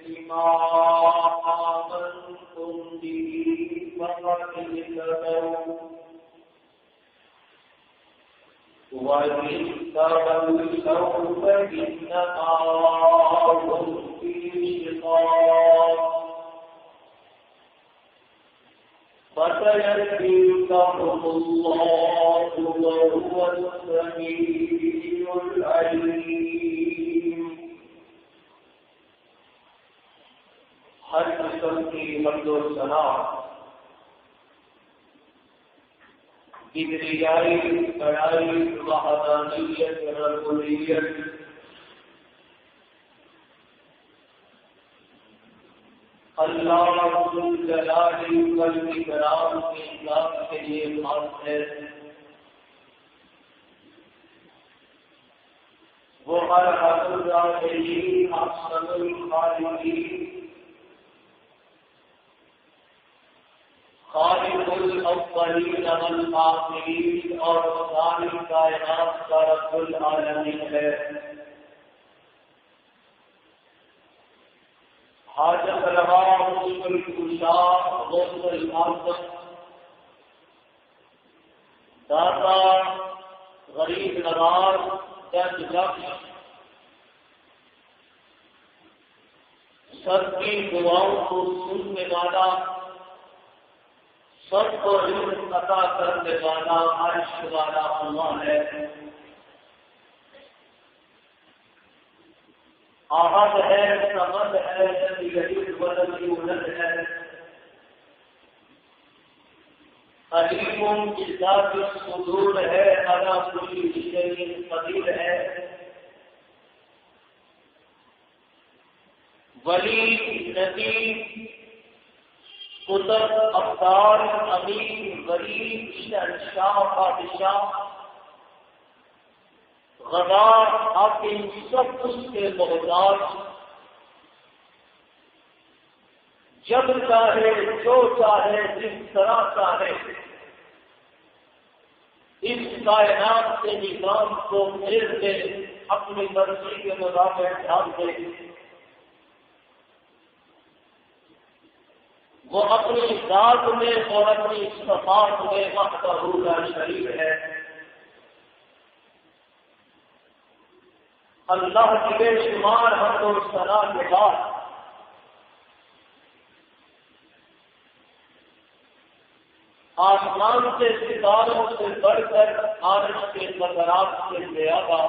بما آمنتم به فقد اهتدوا وإن تولوا فإنما هم في شقاق فسيكفيكهم الله وهو السميع العليم. ہر قسم کی حمد و ثنا کبریائی بڑائی وحدانیت ربوبیت اللہ رب الجلال والاکرام کی ذات کے لیے خاص ہے. وہ ہر الراحلین احسن الخالقین خالق الاولین والآخرین اور ساری کائنات کا رب العالمین ہے. حاجت روا مشکل کشا غوث العظم داتا غریب نواز درد بخش سب کی دعاؤں کو سننے والا سب کو رزق عطا کرنے والا عرش والا اللہ ہے. احد ہے صمد ہے یزید ولد یولد ہے. علیم بذات الصدور ہے علی کل شیء قدیر ہے. ولی نبی قطب افطار امیر غریب شہنشاہ بادشاہ غدار حاکم سب اس کے محتاج جب چاہے جو چاہے جس طرح چاہے اس کائنات کے نظام کو پھیر دے اپنی مرضی کے مطابق ڈال دے. وہ اپنی ذات میں اور اپنی صفات میں وحدہ لا شریک ہے. اللہ کی بے شمار حمد و ثنا کے بعد آسمان کے ستاروں سے بڑھ کر عرش کے مزارات سے زیادہ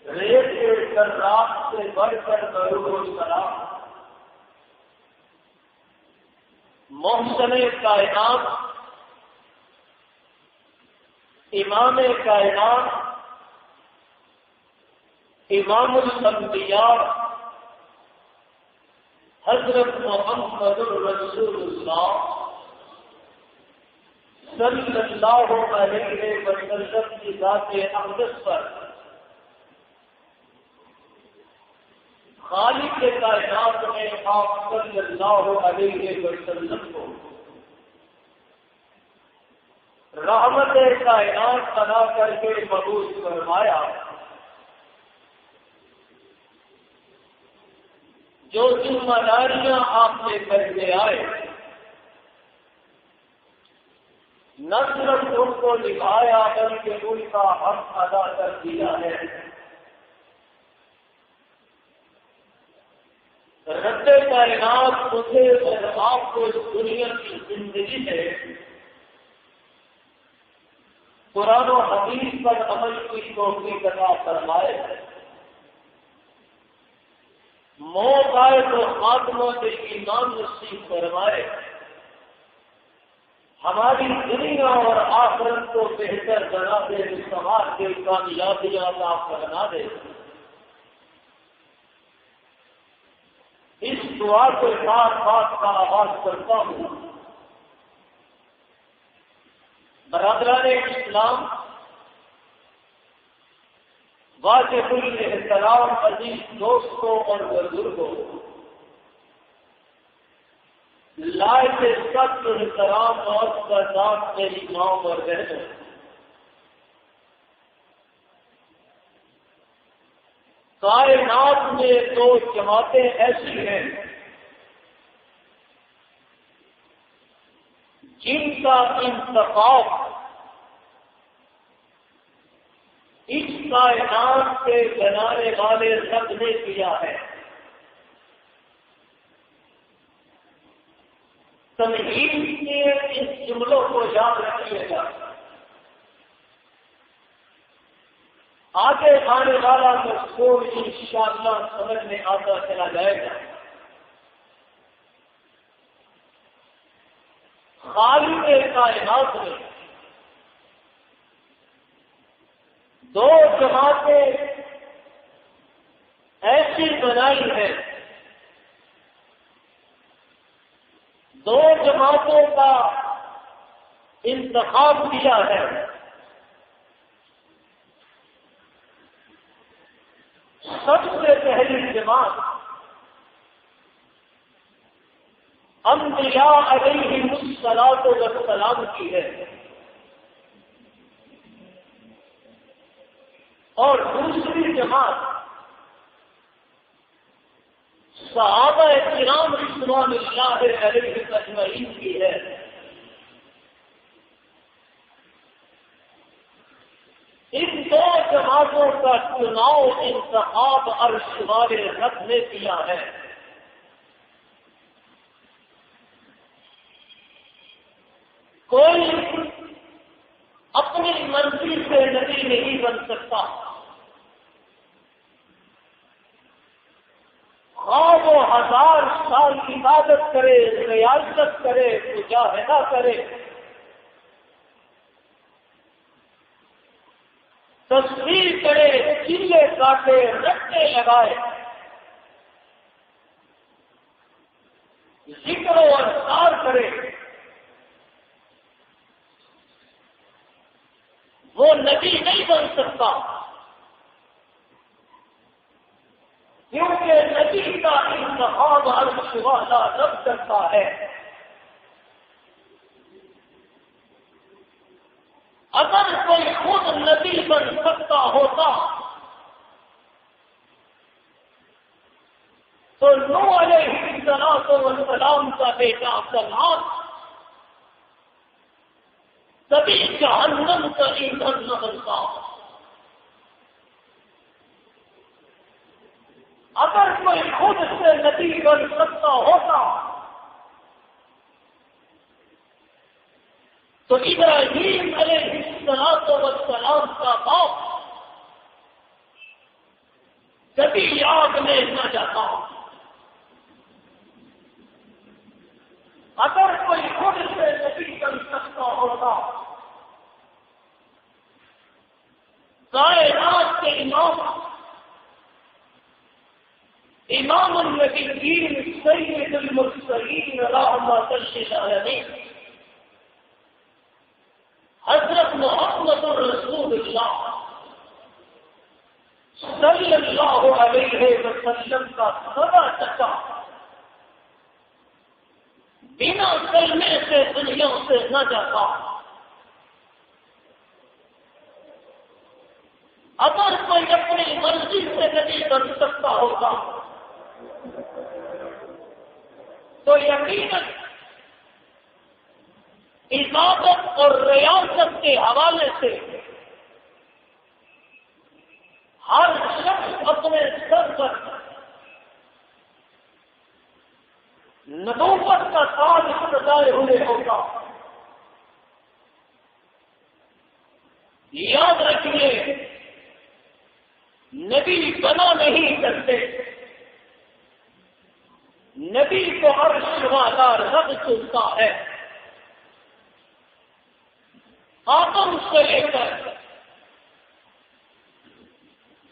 ریت کے ذرات سے بڑھ کر درود و سلام محسن کائنات امام کائنات امام الانبیاء حضرت محمد الرسول اللہ صلی اللہ علیہ وسلم کی ذات اقدس پر خالق کائنات نے آپ صلی اللہ علیہ وسلم کو رحمت کائنات بنا کر کے مبعوث فرمایا. جو ذمہ داریاں آپ سے کرتے آئے نہ صرف ان کو نبھایا بلکہ ان کا حق ادا کر دیا ہے. رب کائنات مجھے اور آپ کو اس دنیا کی زندگی ہے قرآن و حدیث پر عمل کی توفیق عطا فرمائے. موت آئے تو خاتمہ سے ایمان نصیب فرمائے. ہماری دنیا اور آخرت کو بہتر بنا دے سماج کے کامیابیاں عطا فرما دے. اس دعا کے ساتھ بات کا آغاز کرتا ہوں. برادران اسلام واجب الاحترام عزیز دوستوں اور بزرگوں لائق سخت احترام اور برداشت میری ماں اور بہنوں کائنات میں دو جماعتیں ایسی ہیں جن کا انتخاب اس کائنات کے بنانے والے رب نے کیا ہے۔ تمہید کے اس جملوں کو یاد رکھیے گا، آگے آنے والا مفہوم انشاءاللہ سمجھ میں آتا چلا جائے گا۔ خالق کائنات میں دو جماعتیں ایسی بنائی ہیں، دو جماعتوں کا انتخاب کیا ہے۔ سب سے پہلی جماعت انبیاء علیہم الصلاۃ والسلام کی ہے، اور دوسری جماعت صحابہ کرام رضوان اللہ علیہم اجمعین کی ہے۔ ان دو جماعتوں کا چناؤ انتخاب عرش والے رب نے کیا ہے۔ کوئی اپنی مرضی سے نبی نہیں بن سکتا، خواہ وہ 1000 سال عبادت کرے، ریاضت کرے، مجاہدہ کرے، تصویر کرے، چیلے کاٹے، رٹے لگائے، ذکر و اذکار کرے، وہ نبی نہیں بن سکتا، کیونکہ نبی کا انتخاب عرش والا رب کرتا ہے۔ اگر کوئی خود نبی بن سکتا ہوتا تو نوح علیہ السلام کا بیٹا کنعان کبھی جہنم کا ایندھن نہ بنتا۔ اگر کوئی خود سے نبی بن سکتا ہوتا تو ابراہیم علیہ السلام کا باپ کبھی آگ میں نہ جاتا۔ اگر کوئی خود سے نبی بن سکتا ہوتا کائنات کے امام النبیین سید المرسلین رحمۃ للعالمین حضرت محمد الرسول اللہ صلی اللہ علیہ وسلم کا سدا چچا بنا کلمے سے دنیا سے نہ جاتا۔ اگر کوئی اپنی مرضی سے نبی بن سکتا ہوگا تو یقیناً عبادت اور ریاست کے حوالے سے ہر شخص اپنے سر پر نبوت کا تاج سجائے ہوئے ہوگا۔ یاد رکھیے، نبی بنا نہیں کرتے، نبی کو عرش والا رب چنتا ہے۔ آدم سے لے کر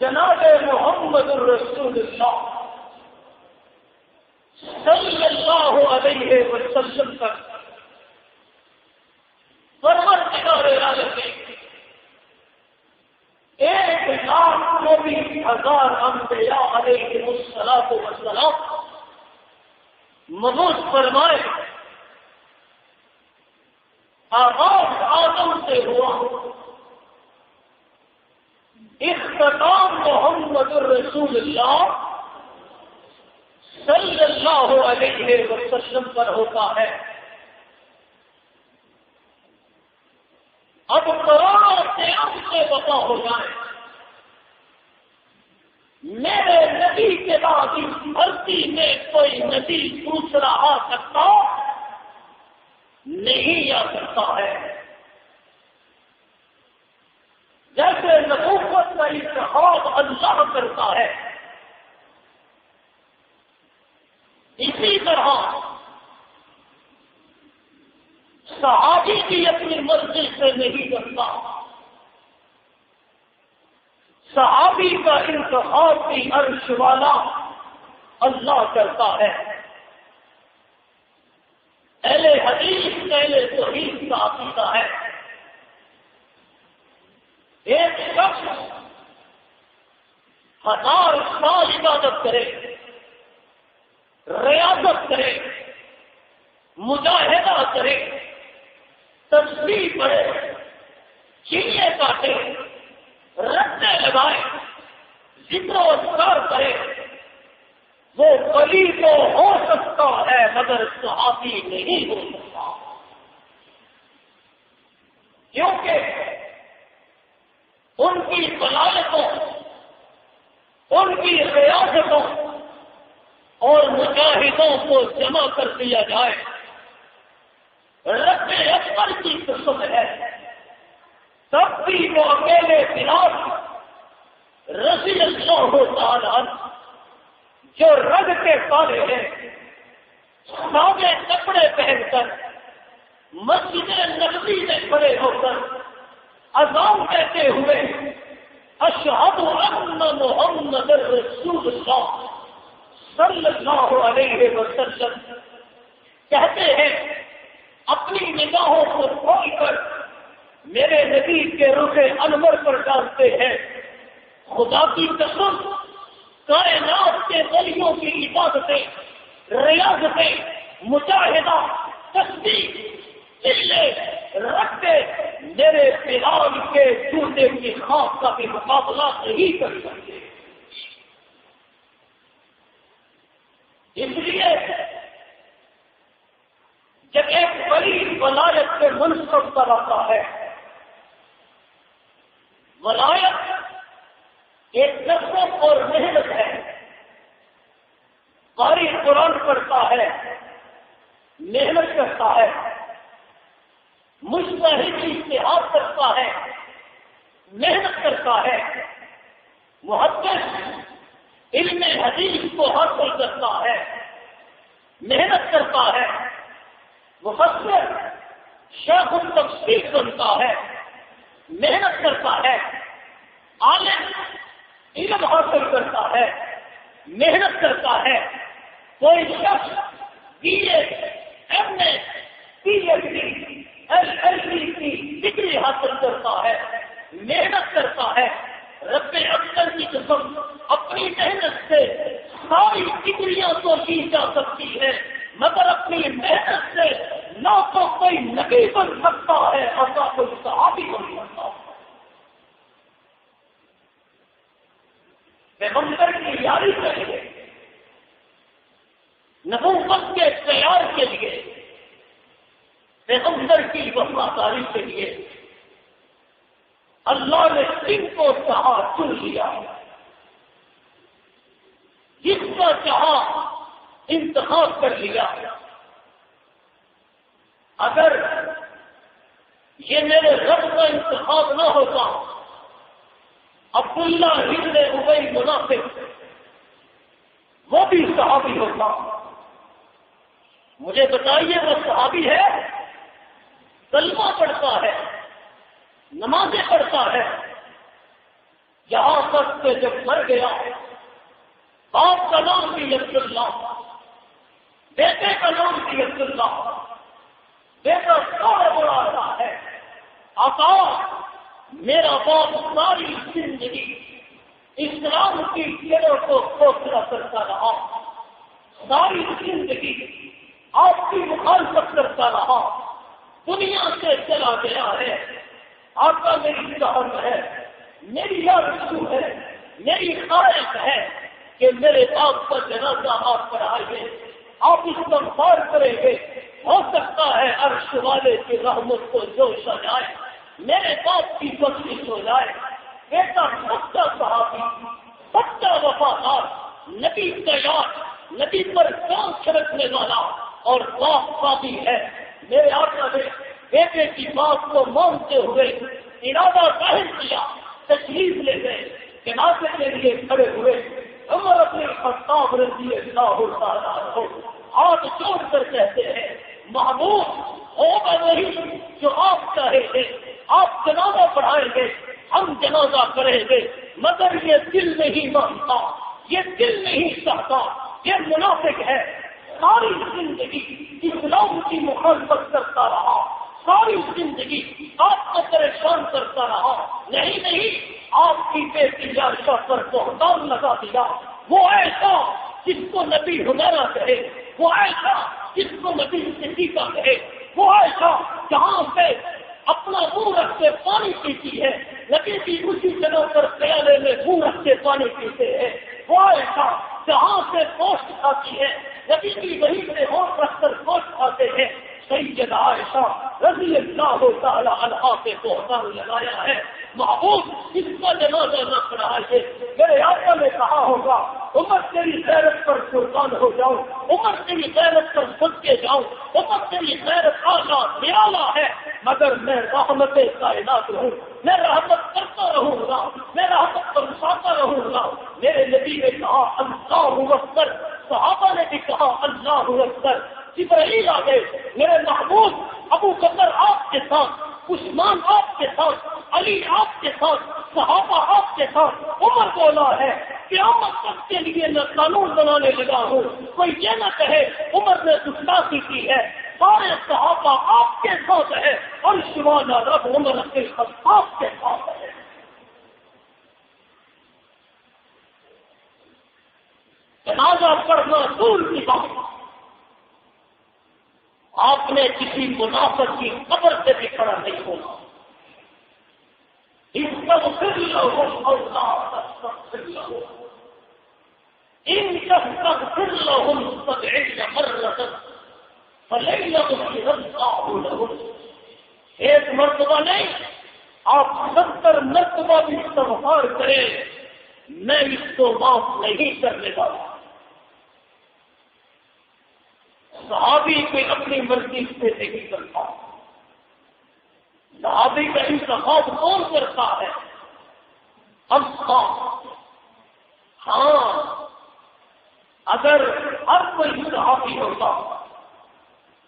جناب محمد الرسول اللہ صلی اللہ علیہ وسلم تک پروردگار عالم نے 1,24,000 انبیاء علیہ الصلوۃ والسلام مبعوث فرمائے۔ آغاز آدم سے ہوا، اختتام محمد الرسول اللہ صلی اللہ علیہ وسلم پر ہوتا ہے۔ اب کروڑوں سے اب سے بتا ہو جائے، میرے نبی کے بعد اس دھرتی میں کوئی نبی دوسرا آ سکتا نہیں آ سکتا ہے۔ جیسے نبوت کا انتخاب اللہ کرتا ہے، اسی طرح صحابی بھی اپنی مرضی سے نہیں کرتا، صحابی کا انتخاب بھی عرش والا اللہ کرتا ہے۔ اہل حدیث اہل توحید کا عقیدہ ہے، ایک شخص 1000 سال عبادت کرے، ریاضت کرے، مجاہدہ کرے، تسبیح پڑھے، چیلے کاٹے، رٹے لگائے، ذکر و اذکار کرے، وہ ولی تو ہو سکتا ہے مگر صحابی نہیں ہو سکتا، کیونکہ ان کی صلاحیتوں، ان کی ریاضتوں اور مجاہدوں کو جمع کر دیا جائے، رب اکبر کی قسم ہے، تب بھی وہ اکیلے بلال رضی اللہ تعالی عنہ جو رگ کے کالے ہیں، سادے کپڑے پہن کر مسجد نبوی میں کھڑے ہو کر اذان کہتے ہوئے اشہد ان محمد رسول اللہ صلی اللہ علیہ وسلم کہتے ہیں، اپنی نگاہوں کو کھول کر میرے نبی کے رخ انور پر ڈالتے ہیں، خدا کی قسم کائنات کے ولیوں کی عبادتیں، ریاضتیں، مجاہدہ، تسبیح، چلے، رٹے میرے بلال کے جوتے کی خاک کا بھی مقابلہ نہیں کر سکتے۔ اس لیے جب ایک بڑی ولایت سے منسلک پر آتا ہے، ولایت ایک کثرت اور محنت ہے، قاری قرآن پڑھتا ہے، محنت کرتا ہے، مجتہد اجتہاد کرتا ہے، محنت کرتا ہے، محدث علم حدیث کو حاصل کرتا ہے، محنت کرتا ہے، مفسر شیخ التفسیر بنتا ہے، محنت کرتا ہے، عالم علم حاصل کرتا ہے، محنت کرتا ہے، کوئی شخص B A, M A, P H D, L L D کی ڈگری حاصل کرتا ہے، محنت کرتا ہے، رب اکبر کی قسم اپنی محنت سے ساری ڈگریاں تو کی جا سکتی ہے مگر اپنی محنت سے نہ تو کوئی نبی بن سکتا ہے اور نہ کوئی صحابی بن سکتا ہے۔ پیغمبر کی یاری کے لیے، نبوت کے تیار کے لیے، پیغمبر کی وفاداری کے لیے اللہ نے جن کو چاہا چن لیا، جس کا چاہا انتخاب کر لیا۔ اگر یہ میرے رب کا انتخاب نہ ہوتا، عبداللہ ابن ابی منافق وہ بھی صحابی ہوتا۔ مجھے بتائیے وہ صحابی ہے، کلمہ پڑھتا ہے، نمازیں پڑھتا ہے، یہاں تک کہ جب مر گیا باپ کا نام بھی عبداللہ، بیٹے کا نام بھی عبداللہ، بیٹا سارا بڑا رہا ہے، آقا میرا باپ ساری زندگی اسلام کی جڑوں کو کھوکھلا کرتا رہا، ساری زندگی آپ کی مخالفت کرتا رہا، دنیا سے چلا گیا ہے۔ آقا میری ظاہر ہے میری آرزو ہے، میری خواہش ہے کہ میرے باپ کا جنازہ آپ پڑھائیں گے، آپ استغفار کریں گے، ہو سکتا ہے عرش والے کی رحمت کو جوش آ جائے، میرے باپ کی بخشش ہو جائے۔ بیٹا سچا صحابی، سچا وفادار، نبی کا یار، نبی پر جان چھڑکنے والا اور باپ کا بھی ہے۔ میرے آقا نے بیٹے کی بات کو مانتے ہوئے ارادہ ظاہر کیا، تشریف لے گئے، جنازے کے لیے کھڑے ہوئے۔ عمر اپنے خطاب رضی اللہ تعالیٰ عنہ ہاتھ جوڑ کر کہتے ہیں، محبوب ہوگا وہی جو آپ چاہے تھے، آپ جنازہ پڑھائیں گے، ہم جنازہ کریں گے، مگر یہ دل نہیں مانتا، یہ دل نہیں چاہتا، یہ منافق ہے۔ ساری زندگی اسلام کی مخالفت کرتا رہا، ساری زندگی آپ کو پریشان کرتا رہا، نہیں آپ کی بیٹی عائشہ پر بہتان لگا دیا۔ وہ ایسا جس کو نبی ہمارا کہے، وہ ایسا جس کو نبی صدیقہ کہے، وہ ایسا جہاں پہ اپنا منہ رکھ کے پانی پیتی ہے، نبی بھی اسی جگہ پر پیالے میں منہ رکھ کے پانی پیتے ہیں۔ وہ ایسا جہاں سے گوشت کھاتی ہے، نبی بھی وہیں سے ہوش رکھ کر گوشت کھاتے ہیں۔ سیدہ عائشہ رضی اللہ تعالی عنہا پہ بہتان لگایا ہے، محبوب اس کا جنازہ نہ پڑھائیے۔ میرے آقا نے کہا ہوگا، عمر تیری غیرت پر قربان ہو جاؤں، عمر تیری غیرت پر صدقے جاؤں، عمر تیری غیرت اعلیٰ نرالا ہے، مگر میں رحمت کائنات ہوں، میں رحمت کرتا رہوں گا، میں رحمت برساتا رہوں گا۔ میرے نبی نے کہا اللہ اکبر، صحابہ نے بھی کہا اللہ اکبر۔ جبرائیل آ گئے، میرے محبوب ابو بکر آپ کے ساتھ، عثمان آپ کے ساتھ، علی آپ کے ساتھ، صحابہ آپ کے ساتھ۔ عمر بولا ہے قیامت تک کے لیے میں قانون بنانے لگا ہوں، کوئی یہ نہ کہے عمر نے گستاخی کی ہے، سارے صحابہ آپ کے ساتھ ہے اور شوانا رب عمر کے خطاب کے ساتھ ہے۔ جنازہ پڑھنا دور کی بات، آپ نے کسی منافق کی قبر سے بھی کھڑا نہیں ہونا۔ استغفر لهم او لا تستغفر لهم ان تستغفر لهم 70 مرة فلن يغفر الله لهم۔ ایک مرتبہ نہیں، آپ 70 مرتبہ بھی استغفار کریں، میں اس کو معاف نہیں کرنے والا۔ صحابی کوئی اپنی مرضی سے نہیں کرتا، صحابی کا انتخاب کون کرتا ہے؟ اللہ۔ ہاں، اگر ہر کوئی صحابی ہوتا،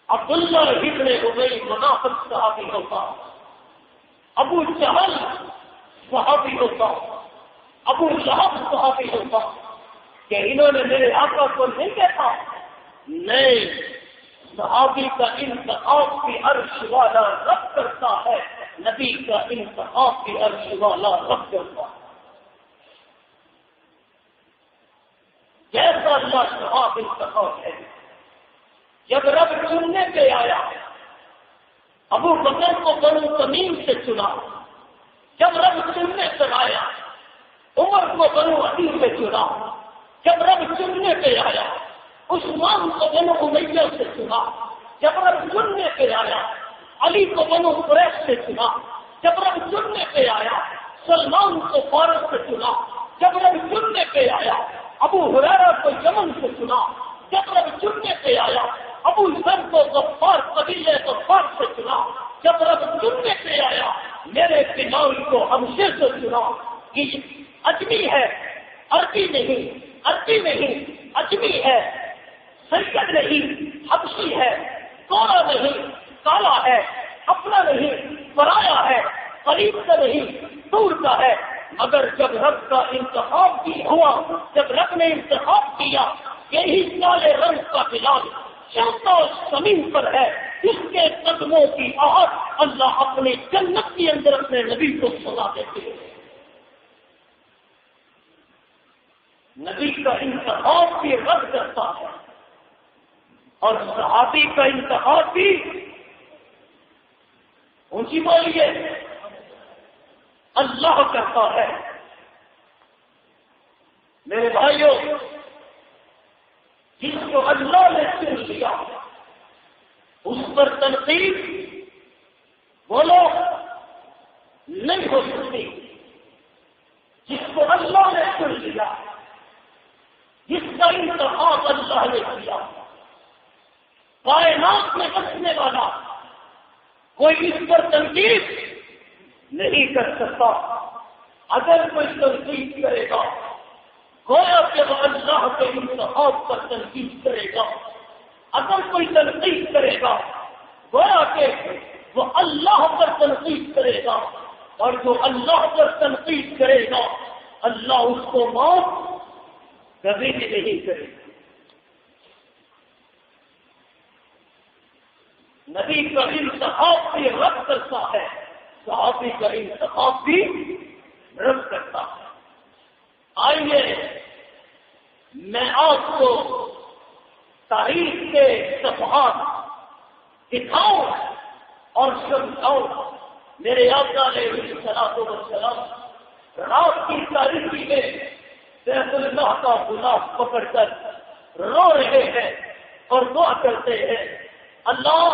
عبداللہ ابن ابی منافق صحابی ہوتا، ابو جہل صحابی ہوتا، ابو لہب صحابی ہوتا، کہ انہوں نے میرے آقا کو نہیں دیکھا؟ نہیں، صحابی کا انتخاب بھی عرش والا رب کرتا ہے، نبی کا انتخاب بھی عرش والا رب کرتا ہے۔ جیسا اللہ صحاب انتخاب ہے، جب رب چننے پہ آیا، ابو بکر کو بنو تمیم سے چنا، جب رب چننے پہ آیا، عمر کو بنو عدی سے چنا، جب رب چننے پہ آیا، عثمان کو بنو امیہ سے چنا، جب رب چننے پہ آیا، علی کو بنو قریش سے چنا، جب رب چننے پہ آیا، سلمان کو فارس سے چنا، جب رب چننے پہ آیا، ابو ہریرہ کو یمن سے چنا، جب رب چننے پہ آیا، ابو ذر کو غفار قبیلے غفار سے چنا، جب رب چننے پہ آیا، میرے بلال کو حبشے سے چنا۔ کہ اجمی ہے، عربی نہیں، اجمی ہے، سید نہیں، حبشی ہے، گورا نہیں، کالا ہے، اپنا نہیں، پرایا ہے، قریب کا نہیں، دور کا ہے، مگر جب رب کا انتخاب بھی ہوا، جب رب نے انتخاب کیا، یہی کالے رنگ کا بلال چلتا زمین پر ہے، اس کے قدموں کی آہٹ اللہ اپنی جنت کے اندر اپنے نبی کو سنا دیتے ہیں۔ نبی کا انتخاب بھی رد کرتا ہے اور صحابی کا انتخاب بھی، اونچی بولیے، اللہ کرتا ہے۔ میرے بھائیوں، جس کو اللہ نے چن لیا اس پر تنقید بولو نہیں ہو سکتی۔ جس کو اللہ نے چن لیا، جس کا انتخاب اللہ نے کیا، کائنات میں بسنے والا کوئی اس پر تنقید نہیں کر سکتا۔ اگر کوئی تنقید کرے گا گویا کہ وہ اللہ کے انتخاب پر تنقید کرے گا۔ اگر کوئی تنقید کرے گا گویا کہ وہ اللہ پر تنقید کرے گا، اور جو اللہ پر تنقید کرے گا اللہ اس کو معاف کبھی بھی نہیں کرے گا۔ نبی کا انتخاب بھی رب کرتا ہے، صحابی کا انتخاب بھی رب کرتا ہے۔ آئیے میں آپ کو تاریخ کے صفحات دکھاؤں اور سمجھاؤں۔ میرے آقا علیہ الصلوۃ والسلام رات کی تاریخی میں بیت اللہ کا غلاف پکڑ کر رو رہے ہیں اور دعا کرتے ہیں، اللہ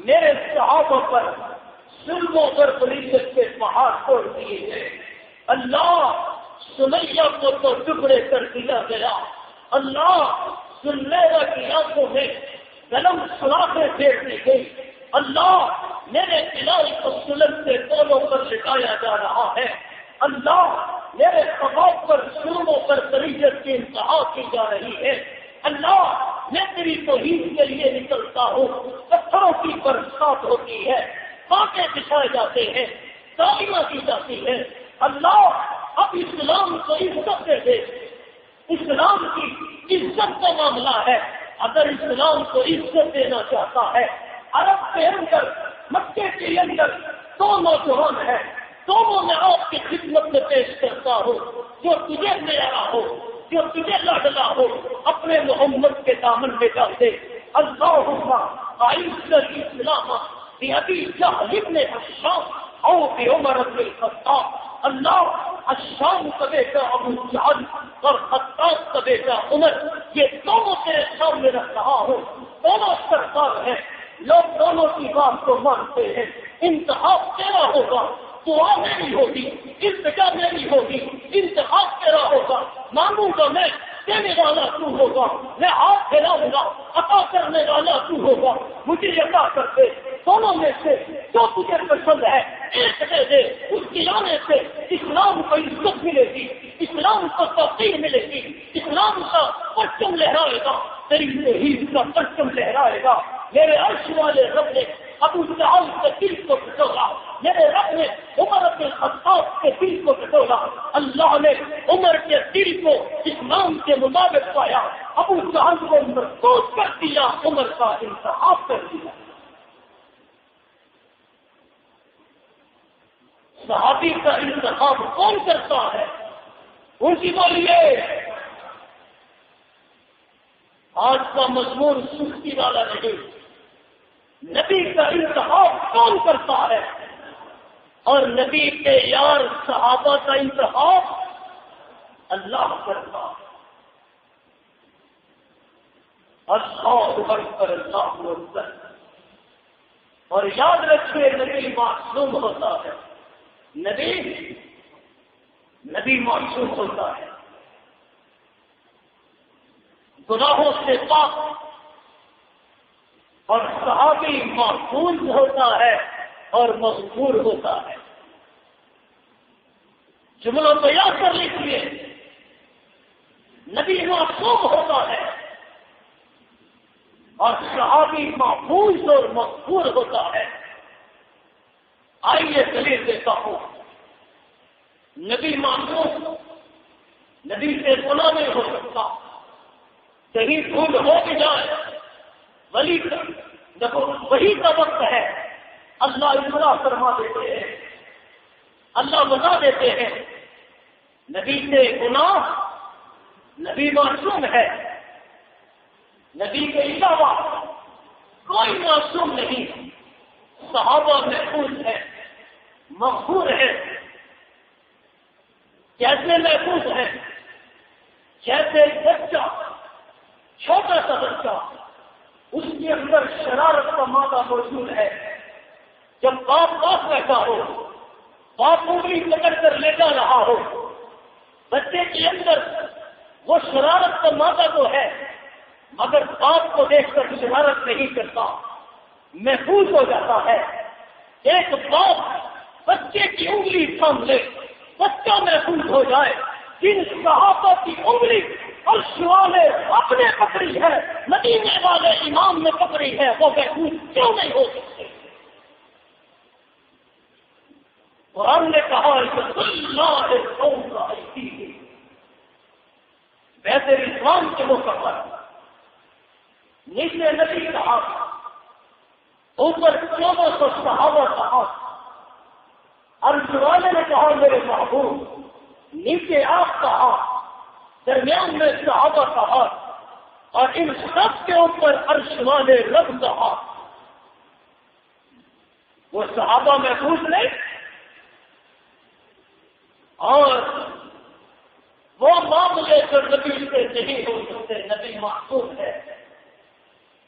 میرے صحابہ پر ظلم پر فریضت کے پہاڑ توڑ دیے ہیں، اللہ سمیہ کو تو ٹکڑے کر دیا گیا، اللہ سلیمان کی آنکھوں میں قلم سلاخیں پھیر دی گئی، اللہ میرے بلال کو سلم سے دونوں پر لٹایا جا رہا ہے، اللہ میرے خباب پر ظلموں پر فریضت کی انتہا کی جا رہی ہے، اللہ میں تیری توحید کے لیے نکلتا ہوں، پتھروں کی برسات ہوتی ہے، کانٹے بچھائے جاتے ہیں، تالیاں کی جاتی ہے، اللہ اب اسلام کو عزت دے دے۔ اسلام کی عزت کا معاملہ ہے، اگر اسلام کو عزت دینا چاہتا ہے، عرب کے اندر مکے کے اندر دو نوجوان ہیں، دونوں میں آپ کی خدمت میں پیش کرتا ہوں، جو تجھے میرا ہو، جو تجھے لاڈلا ہو، اپنے محمد کے دامن میں ڈال دے۔ اللہم اعز الاسلام بأبی جہل بن ہشام او بعمر بن الخطاب، اللہ الشام کا بیٹا ابو جہل اور خطاب کا بیٹا عمر، یہ دونوں تیرے سامنے رکھ رہا ہوں، دونوں سرکار ہیں، لوگ دونوں کی بات کو مانتے ہیں، انتخاب تیرا ہوگا، دعا میری ہوگی، التجا میری ہوگی، انتخاب تیرا ہوگا، مانگوں گا میں، دینے والا تو ہوگا، میں ہاتھ پھیلاؤں گا، عطا کرنے والا تو ہوگا، مجھے عطا کر دے، دونوں میں سے جو تجھے پسند ہے ایک دے دے، اس کی آنے سے اسلام کو عزت ملے گی، اسلام کو توقیر ملے گی، اسلام کا پرچم لہرائے گا، تیری توحید کا پرچم لہرائے گا۔ میرے عرش والے رب نے ابو جہل کے دل کو ٹٹولا، میرے رب نے عمر بن الخطاب کے دل کو ٹٹولا، اللہ نے عمر کے دل کو اسلام کے مطابق پایا، ابو جہل کو مرتوب کر دیا، عمر کا انتخاب کر دیا۔ صحابی کا انتخاب کون کرتا ہے؟ ان کی بولیے۔ آج کا مضمون سستی والا نہیں، نبی کا انتخاب کون کرتا ہے؟ اور نبی کے یار صحابہ کا انتخاب اللہ کرتا ہے۔ اللہ اکبر، اللہ اکبر۔ اور یاد رکھیے نبی معصوم ہوتا ہے، نبی معصوم ہوتا ہے، گناہوں سے پاک، اور صحابی محفوظ ہوتا ہے اور مغفور ہوتا ہے۔ جملوں کو یاد کر لیجیے، نبی معصوم ہوتا ہے اور صحابی محفوظ اور مغفور ہوتا ہے۔ آئیے دلیل دیتا ہوں، نبی معصوم، نبی سے گناہ نہیں ہو سکتا، کہیں بھول ہو بھی جائے، ولی دیکھو وہی کا وقت ہے، اللہ اطلاع فرما دیتے ہیں، اللہ بتا دیتے ہیں، نبی سے گناہ، نبی معصوم ہے، نبی کے علاوہ کوئی معصوم نہیں، صحابہ محفوظ ہے، مغفور ہے، کیسے محفوظ ہیں؟ جیسے بچہ، چھوٹا سا بچہ، اس کے اندر شرارت کا مادہ موجود ہے. جب باپ پاس بیٹھا ہو، باپ انگلی پکڑ کر لے جا رہا ہو، بچے کے اندر وہ شرارت کا مادہ تو ہے، مگر باپ کو دیکھ کر شرارت نہیں کرتا، محفوظ ہو جاتا ہے. ایک باپ بچے کی انگلی تھام لے، بچہ محفوظ ہو جائے. جن صحابہ کی انگلی عرش والے اپنے پکڑی ہے، مدینے والے امام نے پکڑی ہے، وہ محفوظ کیوں نہیں ہو سکتے؟ قرآن نے کہا اللہ قوم کا ویسے اسلام کے موقع پر نیچے نبی کہا، اوپر 1400 صحابہ کہا، عرش والے نے کہا میرے محبوب، نیچے آپ کہا، درمیان میں صحابہ کہا، اور ان سب کے اوپر عرش والے رب کہا. وہ صحابہ محفوظ نہیں، اور وہ معاملے جو نبی سے نہیں ہو سکتے. نبی معصوم ہے،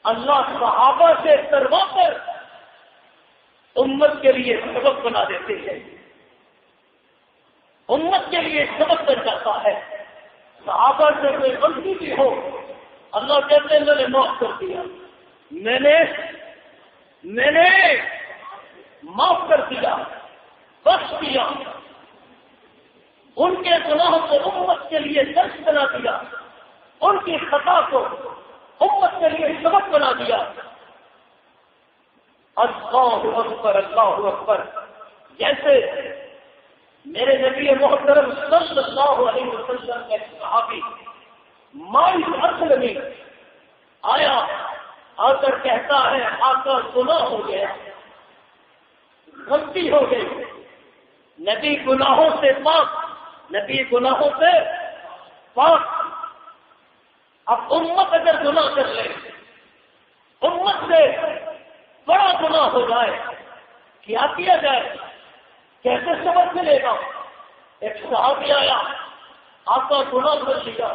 اللہ صحابہ سے کروا کر امت کے لیے سبق بنا دیتے ہیں، امت کے لیے سبق بن جاتا ہے. صحابہ سے کوئی غلطی بھی ہو، اللہ کہتے ہیں میں نے معاف کر دیا، میں نے معاف کر دیا، بخش دیا. ان کے گناہوں کو امت کے لیے درس بنا دیا، ان کی خطا کو امت کے لیے سبق بنا دیا. اللہ اکبر، اللہ اکبر. جیسے میرے نبی محترم صلی اللہ علیہ وسلم کے صحابی مائز اسلمی آیا، آ کر کہتا ہے آقا گناہ ہو گیا، غلطی ہو گئی. نبی گناہوں سے پاک، نبی گناہوں سے پاک. اب امت اگر گناہ کر لے، امت سے بڑا گناہ ہو جائے، کیا کیا جائے؟ کیسے سبق ملے گا؟ ایک صحابی آیا، آقا گناہ کر لیا،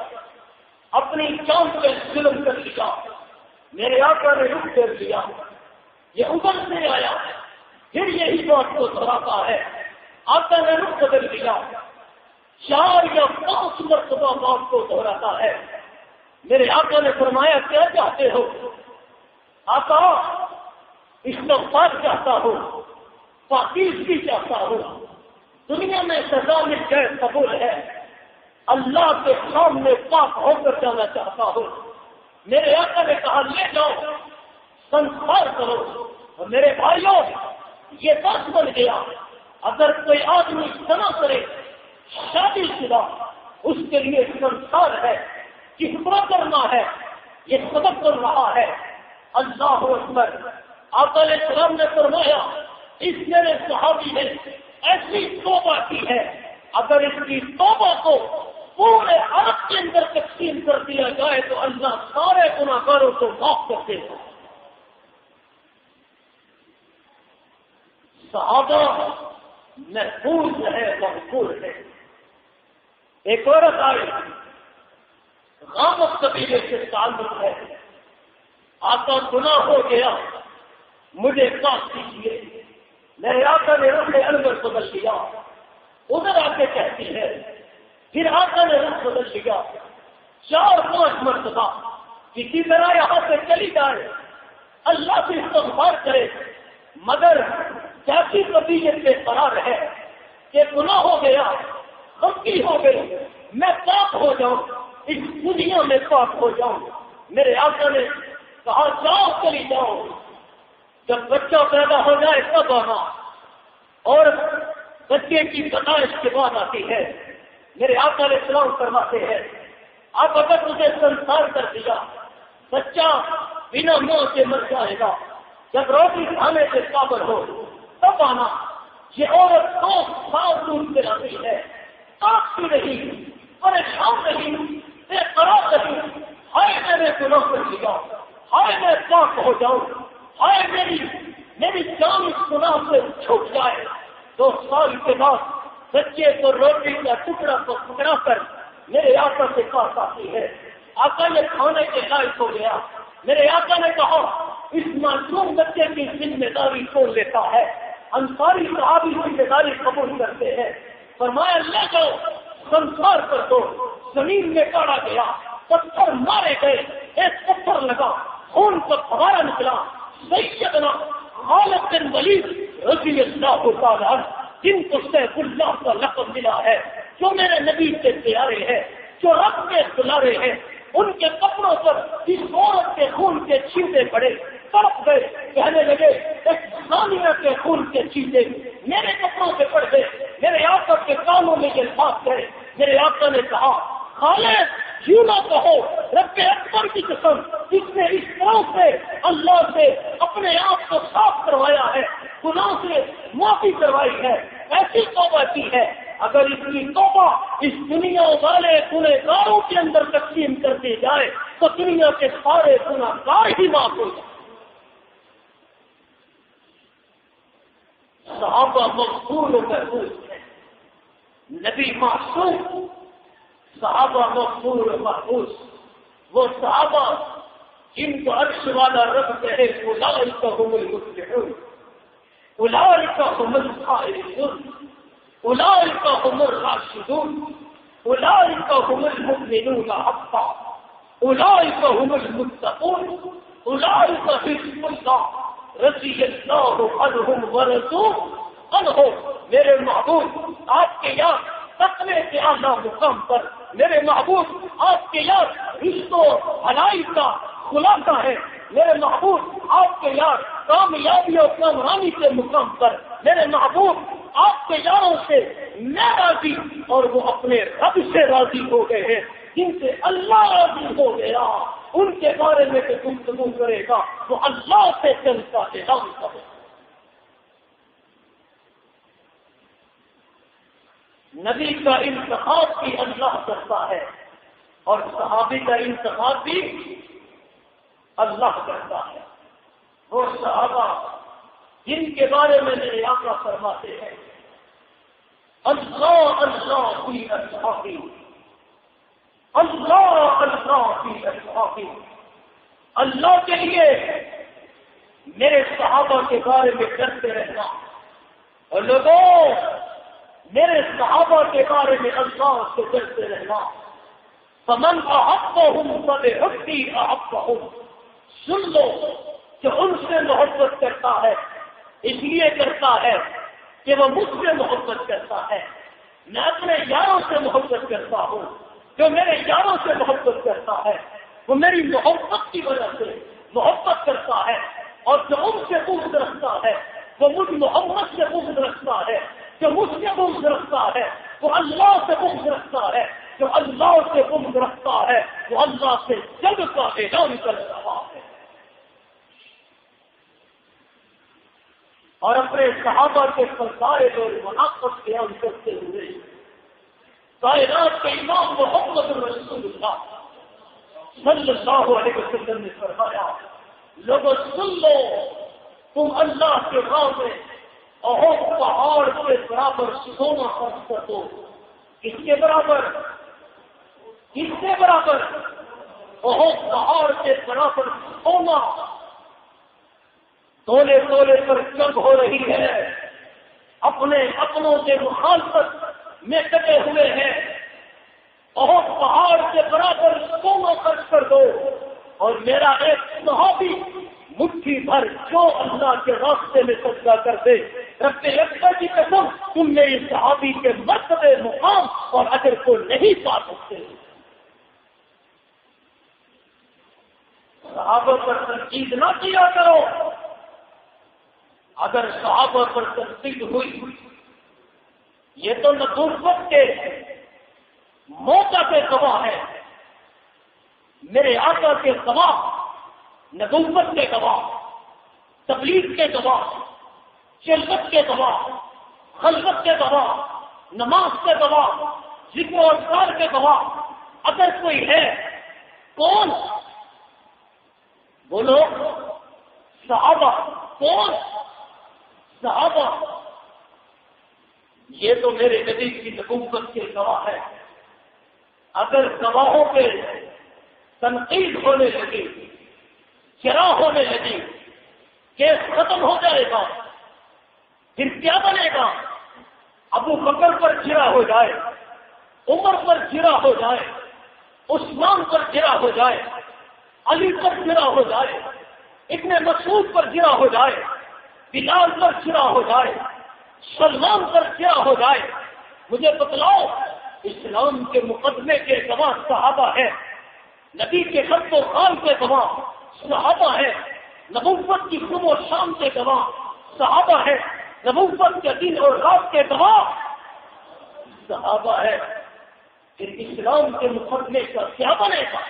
اپنی جان پہ ظلم کر لیا، میرے آقا نے رخ پھیر لیا. یہ ابل سے آیا، پھر یہی بات کو دہراتا ہے، آقا نے رخ بدل لیا. 4 یا 5 مرتبہ بات کو دہراتا ہے. میرے آقا نے فرمایا کیا چاہتے ہو؟ آقا استغفار چاہتا ہوں، پاکیزگی چاہتا ہوں، دنیا میں سزا مل جائے قبول ہے، اللہ کے سامنے پاک ہو کر جانا چاہتا ہوں. میرے آقا نے کہا لے جاؤ، سنسکار کرو. اور میرے بھائیوں، یہ بات بن گیا، اگر کوئی آدمی سنا کرے شادی شدہ، اس کے لیے سنسکار ہے، کتنا کرنا ہے، یہ سبق بن رہا ہے. اللہ اکبر. آقا علیہ السلام نے فرمایا اس میرے صحابی نے ایسی توبہ کی ہے، اگر اس کی توبہ کو پورے عرب کے اندر تقسیم کر دیا جائے تو اللہ سارے گناہگاروں کو معاف کر دے گا. صحابہ محفوظ ہے، محفوظ ہے. ایک عورت آئی، غامت قبیلے سے تعلق ہے، آقا گناہ ہو گیا، مجھے معاف کیجیے. میرے آقا نے رخ انور بدل لیا، ادھر آ کے کہتی ہے، پھر آقا نے رخ بدل لیا. 4-5 مرتبہ کسی طرح یہاں سے چلی جائے، اللہ سے استغفار کرے، مگر جیسی طبیعت پہ قرار ہے کہ گناہ ہو گیا، غلطی ہو گئی، میں پاک ہو جاؤں، اس دنیا میں پاک ہو جاؤں. میرے آقا نے کہا جاؤ، چلی جاؤ، جب بچہ پیدا ہو جائے تب آنا. اور بچے کی پیدائش کے بعد آتی ہے. میرے آقا علیہ السلام فرماتے ہیں آپ اگر تجھے سنسار کر دیا، بچہ بنا منہ سے مر جائے گا، جب روٹی کھانے سے قابل ہو تب آنا. یہ عورت 2 سال دودھ پلاتی ہے، آپ کی نہیں، پریشان نہیں، بے قرار نہیں. ہائے میرے گناہ کر دیا، ہائے میں پاک ہو جاؤں، ہائے میری جان اس گناہ سے چھوٹ جائے. 2 سال کے بعد بچے کو روٹی کا ٹکڑا کو پکڑا کر میرے آقا سے پاس آتی ہے. آقا نے کھانے کے لائق ہو گیا. میرے آقا نے کہا اس معصوم بچے کی ذمہ داری کون لیتا ہے؟ انصاری صحابی ذمہ داری قبول کرتے ہیں. فرمایا لے جاؤ سنسار کر دو. زمین میں گاڑا گیا, پتھر مارے گئے, ایک پتھر لگا, خون کا فوارہ نکلا. سیدنا خالد بن ولید رضی اللہ تعالیٰ عنہ جن کو سیف اللہ کا لقب ملا ہے, جو میرے نبی کے پیارے ہیں, جو رب کے دلارے ہیں, ان کے کپڑوں پر اس عورت کے خون کے چھینٹے پڑے, تڑپ گئے, کہنے لگے ایک ثانیہ کے خون کے چھینٹے میرے کپڑوں پہ پڑ گئے. میرے آقا کے کانوں میں یہ بات گئے. میرے آقا نے کہا خالد یوں نہ کہو, رب اکبر کی قسم, اس نے اس طرح سے اللہ سے اپنے آپ کو صاف کروایا ہے, گناہ سے معافی کروائی ہے, ایسی توبہ کی ہے. اگر اس کی توبہ اس دنیا والے گنہگاروں کے اندر تقسیم کر دی جائے تو دنیا کے سارے گنہگار ہی معاف ہو جائیں. صحابہ مقبول و محفوظ ہیں, نبی معصوم, صحابہ مقبول و محفوظ. وہ صحابہ جن کو عرش والا رب کہے اولئک هم المفلحون, اولئک هم الفائزون, اولئک هم الراشدون, اولئک هم المؤمنون حقا, اولئک هم المتقون, اولئک حزب اللہ رضی اللہ عنہم ورضوا عنہ. میرے محبوب آپ کے یاد تقوی کے اعلیٰ مقام پر, میرے محبوب آپ کے یاد رشتوں بھلائی کا خلاصہ ہے. میرے محبوب آپ کے یاد کامیابی اور کامرانی کے مقام پر, میرے محبوب آپ کے یاروں سے میں راضی اور وہ اپنے رب سے راضی ہو گئے ہیں, جن سے اللہ راضی ہو گیا. ان کے بارے میں جو گفتگو کرے گا وہ اللہ سے چلتا اعلان کرے. نبی کا انتخاب بھی اللہ کرتا ہے اور صحابی کا انتخاب بھی اللہ کرتا ہے. وہ صحابہ جن کے بارے میں میرے آقا فرماتے ہیں اللہ اللہ فی اصحابی, اللہ اللہ فی اصحابی. اللہ کے لیے میرے صحابہ کے بارے میں ڈرتے رہنا, اور لوگوں میرے صحابہ کے بارے میں اللہ سے ڈرتے رہنا. فمن احبهم فبحبی احبهم. سن لو کہ ان سے محبت کرتا ہے اس لیے کرتا ہے کہ وہ مجھ سے محبت کرتا ہے. میں اپنے یاروں سے محبت کرتا ہوں. جو میرے یاروں سے محبت کرتا ہے وہ میری محبت کی وجہ سے محبت کرتا ہے, اور جو ان سے بغض رکھتا ہے وہ مجھ محمد سے بغض رکھتا ہے. جو مجھ سے بغض رکھتا ہے وہ اللہ سے بغض رکھتا ہے. جو اللہ سے بغض رکھتا ہے وہ اللہ سے جنگ کا اعلان کر رہا ہے. اور اپنے صحابہ کے سارے لوگ منافقت بیان کرتے ہوئے کائنات کے امام محمد رسول اللہ صلی اللہ علیہ وسلم نے فرمایا لوگوں سن لو, تم اللہ کے راہ میں احد پہاڑ کے برابر سونا خرچ کر دو. کس کے برابر؟ کس کے برابر؟ احد پہاڑ کے برابر سونا. تولے تولے پر جنگ ہو رہی ہے, اپنے اپنوں کے مخالفت میں کٹے ہوئے ہیں. احد پہاڑ کے برابر سونا خرچ کر دو, اور میرا ایک صحابی مٹھی بھر جو اللہ کے راستے میں سجدہ کر دے, رب اکبر کی قسم تم میری صحابی کے مرتبے مقام اور اجر کو نہیں پا سکتے. صحابہ پر تنقید نہ کیا کرو. اگر صحابہ پر تنقید ہوئی یہ تو نبوت کے موقع کے گواہ ہے. میرے آقا کے گواہ, نبوت کے گواہ, تبلیغ کے گواہ, شلت کے گواہ, خلوت کے گواہ, نماز کے گواہ, ذکر و اذکار کے گواہ اگر کوئی ہے کون؟ بولو صحابہ. کون؟ صحابہ. یہ تو میرے نبی کی نبوت کے گواہ ہے. اگر گواہوں پہ تنقید ہونے لگی، چرا ہونے لگی، کیس ختم ہو جائے گا، پھر کیا بنے گا؟ ابو بکر پر چرا ہو جائے، عمر پر چرا ہو جائے، عثمان پر چرا ہو جائے، علی پر چرا ہو جائے، ابن مسعود پر چرا ہو جائے، بلال پر چرا ہو جائے، سلمان پر چرا ہو جائے، مجھے بتلاؤ اسلام کے مقدمے کے گواہ صحابہ ہے، نبی کے خط و خال کے گواہ صحابہ ہے، نبوت کی صبح و شام کے گواہ صحابہ ہے، نبوت کے دن اور رات کے گواہ صحابہ ہے. پھر اسلام کے مقدمے کا کیا بنے گا؟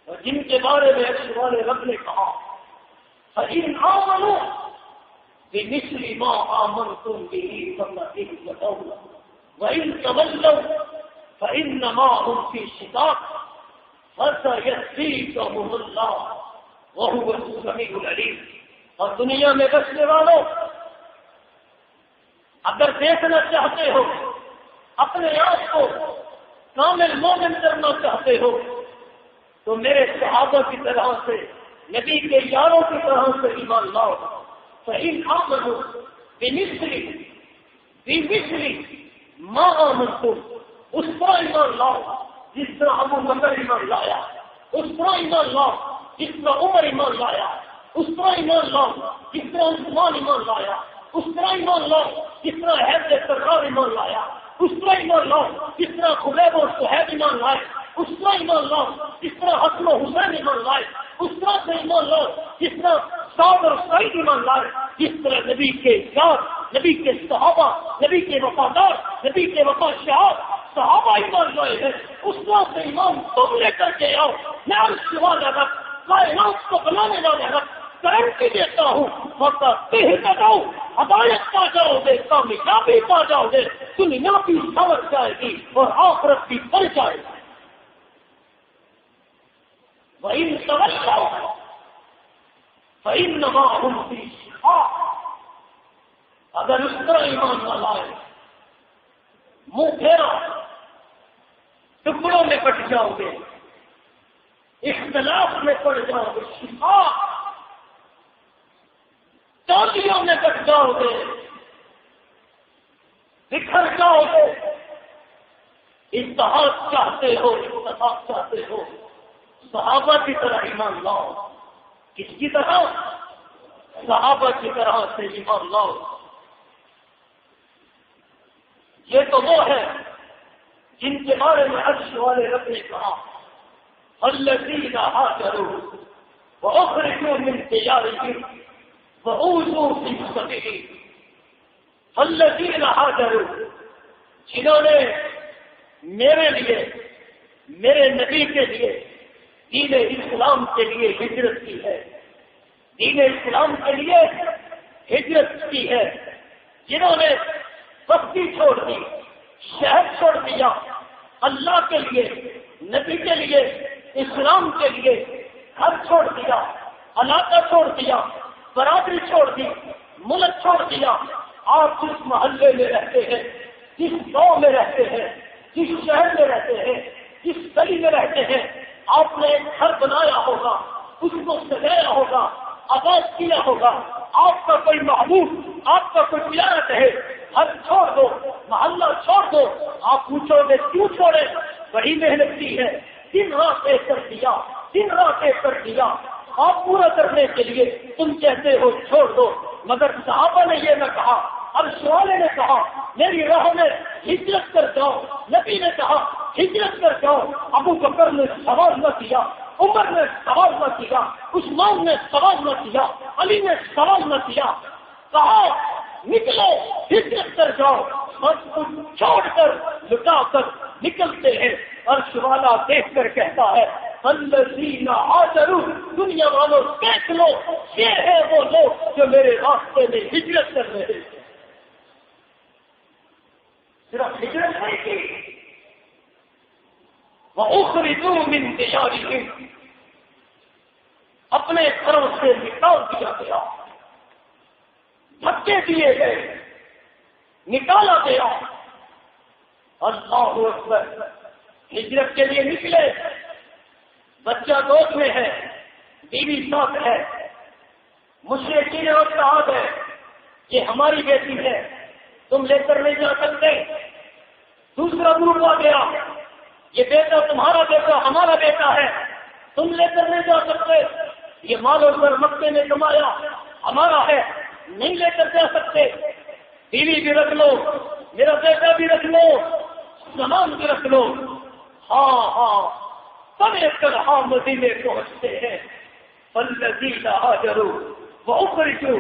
اور جن کے بارے میں سوال رب نے کہا فَإِنْ آمَنُوا بِمِثْلِ مَا آمَنْتُمْ بِهِ فَقَدِ اهْتَدَوْا وَإِنْ تَوَلَّوْا فَإِنَّمَا هُمْ فِي شِقَاقٍ فَسَيَكْفِيكَهُمُ اللَّهُ وَهُوَ السَّمِيعُ الْعَلِيمُ. اور دنیا میں بسنے والوں، اگر دیکھنا چاہتے ہو، اپنے آپ کو کامل مومن کرنا چاہتے ہو، تو میرے صحابہ کی طرح سے، نبی کے یاروں کی طرح سے ایمان لاؤ. فَإِنْ آمَنُوا بِمِثْلِ مَا آمَنْتُمْ، اس طرح ایمان لاؤ جس طرح ابو بکر ایمان لایا، اس طرح ایمان لاؤ جس طرح عمر ایمان لایا، اس طرح ایمان لاؤ جس طرح عثمان ایمان لایا، اس طرح ایمان لاؤ جس طرح حیدر سرکار ایمان لایا، اس طرح ایمان لاؤ جس طرح خبیب اور صہیب ایمان لائے، اس طرح ایمان لاؤ جس طرح حسن و حسین ایمان لائے، اس طرح سے ایمان لاؤ جس طرح سعد اور سعید ایمان لائے، جس طرح نبی کے یار، نبی کے صحابہ، نبی کے وفادار، نبی کے وفا شہاب صحابہ ایمان لائے ہیں، اس طرح سے ایمان تم لے کر کے آؤ. میں عرش والا رب، کائنات کو بنانے والا رب گارنٹی دیتا ہوں، وقت بہتر ہدایت پا جاؤ گے، کامیابی پا جاؤ گے، دنیا بھی سنور جائے گی اور آخرت بھی بڑھ جائے گی. وَإِن تَوَلَّوْا فَإِنَّمَا هُمْ فِي شِقَاقٍ. اگر اس طرح ایمان نہ لائے، منہ پھیرا، ٹکڑوں میں کٹ جاؤ گے، اختلاف میں پڑ جاؤ گے، شقاق چاندیوں میں کٹ جاؤ گے، بکھر جاؤ گے. اتحاد چاہتے ہو، اتفاق چاہتے ہو، صحابہ کی طرح ایمان لاؤ. کس کی طرح؟ صحابہ کی طرح سے ایمان لاؤ. یہ تو وہ ہے جن کے بارے میں عرش والے رب نے کہا الذین ہاجروا وأخرجوا من دیارهم وأوذوا فی سبیلہ. الذین ہاجروا، جنہوں نے میرے لیے، میرے نبی کے لیے، دین اسلام کے لیے ہجرت کی ہے، دین اسلام کے لیے ہجرت کی ہے، جنہوں نے بستی چھوڑ دی، شہر چھوڑ دیا، اللہ کے لیے، نبی کے لیے، اسلام کے لیے گھر چھوڑ دیا، علاقہ چھوڑ دیا، برادری چھوڑ دی، ملک چھوڑ دیا. آپ جس محلے میں رہتے ہیں، جس گاؤں میں رہتے ہیں، جس شہر میں رہتے ہیں، جس گلی میں رہتے ہیں، آپ نے ایک گھر بنایا ہوگا، اس کو سجایا ہوگا، آباد کیا ہوگا. آپ کا کوئی محبوب، آپ کا کوئی پیارا کہے گھر چھوڑ دو، محلہ چھوڑ دو، آپ پوچھو گے کیوں چھوڑے؟ بڑی محنت کی ہے، دن رات ایک کر دیا، دن رات ایک کر دیا، آپ پورا کرنے کے لیے تم کہتے ہو چھوڑ دو. مگر صحابہ نے یہ نہ کہا، عرش والے نے کہا میری راہ میں ہجرت کر جاؤ. نبی نے کہا ہجرت کر جاؤ. ابو بکر نے سوال نہ کیا، عمر نے سوال نہ کیا، عثمان نے سوال نہ کیا، علی نے سوال نہ کیا. کہا نکلو، ہجرت کر جاؤ. سب کچھ چھوڑ کر لٹا کر نکلتے ہیں. عرش والا دیکھ کر کہتا ہے الذین ہاجروا، دنیا والوں دیکھ لو، یہ ہے وہ لوگ جو میرے راستے میں ہجرت کر رہے ہیں. صرف ہجرت نہیں کی، وَأُخْرِجُوا مِن دِيَارِهِمْ، اپنے گھروں سے نکال دیا گیا، دھکے دیے گئے، نکالا گیا. اللہ اکبر. ہجرت کے لیے نکلے، بچہ گود میں ہے، بیوی ساتھ ہے، مشرکین نے کہا ہے یہ ہماری بیٹی ہے، تم لے کر نہیں جا سکتے. دوسرا گروپ آ گیا، یہ بیٹا تمہارا بیٹا ہمارا بیٹا ہے، تم لے کر نہیں جا سکتے. یہ مال و زر مکے نے کمایا ہمارا ہے، نہیں لے کر جا سکتے. بیوی بھی رکھ لو، میرا بیٹا بھی رکھ لو، سامان بھی رکھ لو. ہاں سب ایک طرح مدینے پہنچتے ہیں. والذین ہاجروا واخرجوا،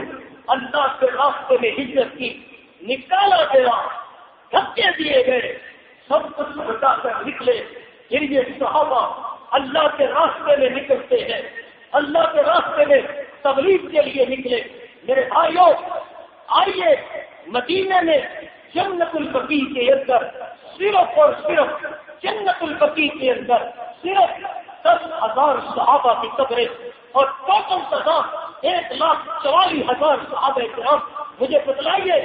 اللہ کے راستے میں ہجرت کی، نکالا گیا، دھکے دیے گئے، سب کچھ ہٹا کر نکلے. پھر یہ صحابہ اللہ کے راستے میں نکلتے ہیں، اللہ کے راستے میں تبلیغ کے لیے نکلے. میرے بھائیوں، آئیے مدینے میں جنت البقیع کے اندر صرف اور صرف جنت البقیع کے اندر صرف 10,000 صحابہ کی قبریں اور ٹوٹل تعداد 1,44,000 صحابہ کرام. مجھے بتلائیے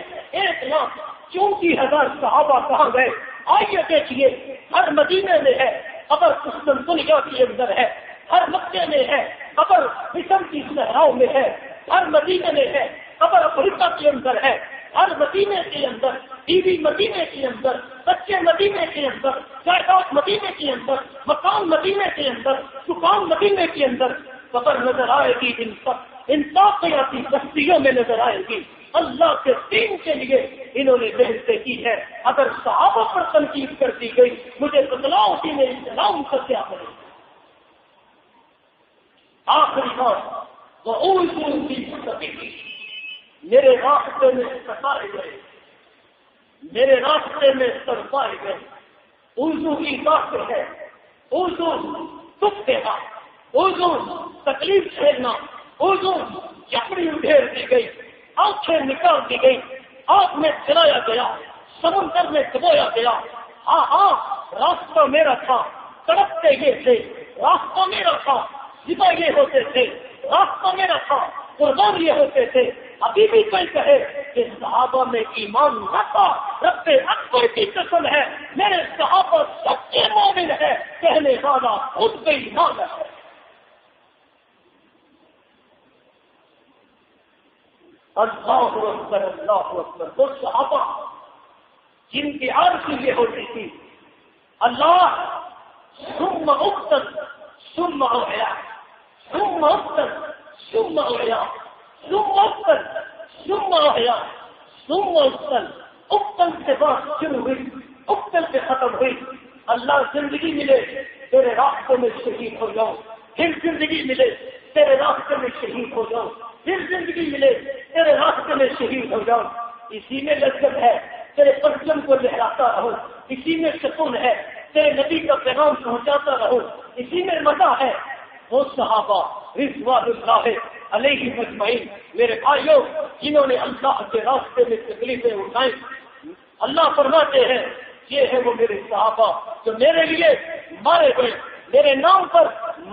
1,34,000 صحابہ کہاں گئے؟ آئیے دیکھیے. ہر مدینے میں ہے قبر، قسطنطنیہ کے اندر ہے، ہر مکے میں ہے قبر، مصر کی صحراؤں میں ہے، ہر مدینے میں ہے قبر، افریقہ کے اندر ہے، ہر مدینے کے اندر، بیوی مدینے کے اندر، بچے مدینے کے اندر، جائیداد مدینے کے اندر، مکان مدینے کے اندر، دکان مدینے کے اندر. قبر نظر آئے گی ان تاقیاتی بستیوں میں نظر آئے گی. اللہ کے دین کے لیے انہوں نے محنتیں کی ہے. اگر صحابہ پر تنقید کر دی گئی، مجھے بتلاؤ دین اسلام کا کیا کرے. آخری بات، وہ میرے راستے میں ستائے گئے، میرے راستے میں سرپائے گئے. اردو کی بات ہے، اردو دکھ دینا، اردو تکلیف جھیلنا، اردو چپڑی ادھیر دی گئی، آنکھیں نکال دی گئی، آگ میں جلایا گیا، سمندر میں ڈبویا گیا. ہاں راستہ میرا تھا، تڑپتے یہ تھے، راستہ میرا تھا، ذبح یہ ہوتے تھے، راستہ میرا تھا، قربان یہ ہوتے تھے. ابھی بھی کوئی کہے کہ صحابہ میں ایمان نہ تھا، رب اکبر کی قسم ہے میرے صحابہ سچے مومن ہے، کہنے والا خود بے ایمان ہے. اللہ اکبر، اللہ اکبر. وہ صحابہ جن کی عارضی یہ ہوتی تھی، اللہ ثم اقتل ثم اوحیا، ثم اقتل ثم اوحیا، ثم اقتل ثم اوحیا، ثم اقتل. اقتل سے بات شروع ہوئی، اقتل سے ختم ہوئی. اللہ زندگی ملے تیرے راستے میں شہید ہو جاؤ، پھر زندگی ملے تیرے راستے میں شہید ہو جاؤ، پھر زندگی ملے تیرے راستے میں شہید ہو جاؤ. اسی میں لذت ہے تیرے پرچم کو لہراتا رہو، اسی میں سکون ہے تیرے نبی کا پیغام پہنچاتا رہو، اسی میں مزہ ہے. وہ صحابہ رضوان اللہ علیہ مجمعین، میرے بھائیوں، جنہوں نے اللہ کے راستے میں تکلیفیں اٹھائیں، اللہ فرماتے ہیں یہ ہے وہ میرے صحابہ جو میرے لیے مارے گئے، میرے نام پر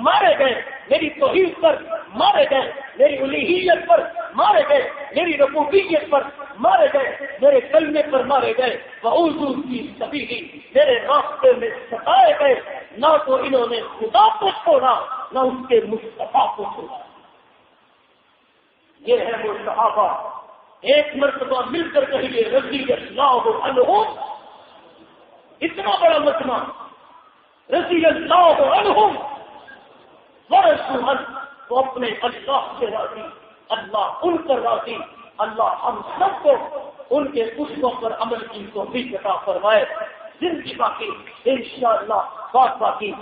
مارے گئے، میری توحید پر مارے گئے، میری الوہیت پر مارے گئے، میری ربوبیت پر مارے گئے، میرے کلمے پر مارے گئے. وَأُوذُوا فِي سَبِيلِي، میرے راستے میں ستائے گئے. نہ تو انہوں نے خدا کو چھوڑا، نہ اس کے مصطفیٰ کو چھوڑا. یہ ہے وہ صحابہ. ایک مرتبہ مل کر کہیے رضی اللہ عنہم. اتنا بڑا مجمع، رضی اللہ عنہم ورضوا عنہ. وہ اپنے اللہ سے راضی، اللہ ان پر راضی. اللہ ہم سب کو ان کے اسووں پر عمل کی توفیق عطا فرمائے. زندگی باقی، انشاءاللہ بات باقی.